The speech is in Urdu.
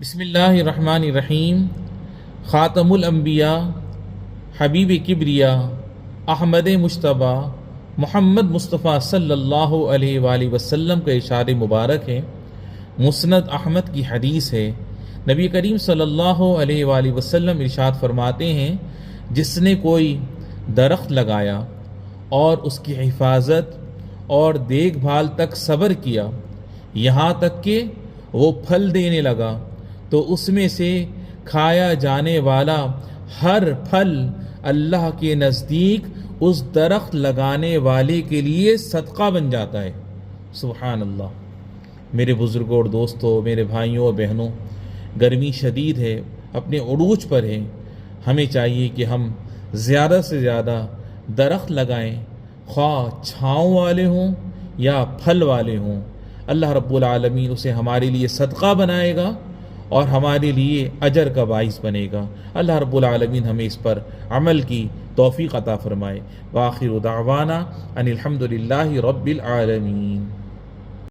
بسم اللہ الرحمن الرحیم۔ خاتم الانبیاء، حبیب کبریا، احمد مجتبی محمد مصطفیٰ صلی اللہ علیہ وآلہ وسلم کا ارشاد مبارک ہے۔ مسند احمد کی حدیث ہے۔ نبی کریم صلی اللہ علیہ وآلہ وسلم ارشاد فرماتے ہیں، جس نے کوئی درخت لگایا اور اس کی حفاظت اور دیکھ بھال تک صبر کیا، یہاں تک کہ وہ پھل دینے لگا، تو اس میں سے کھایا جانے والا ہر پھل اللہ کے نزدیک اس درخت لگانے والے کے لیے صدقہ بن جاتا ہے۔ سبحان اللہ۔ میرے بزرگوں اور دوستوں، میرے بھائیوں اور بہنوں، گرمی شدید ہے، اپنے عروج پر ہے۔ ہمیں چاہیے کہ ہم زیادہ سے زیادہ درخت لگائیں، خواہ چھاؤں والے ہوں یا پھل والے ہوں۔ اللہ رب العالمین اسے ہمارے لیے صدقہ بنائے گا اور ہمارے لیے اجر کا باعث بنے گا۔ اللہ رب العالمین ہمیں اس پر عمل کی توفیق عطا فرمائے۔ وآخر دعوانا ان الحمد للہ رب العالمین۔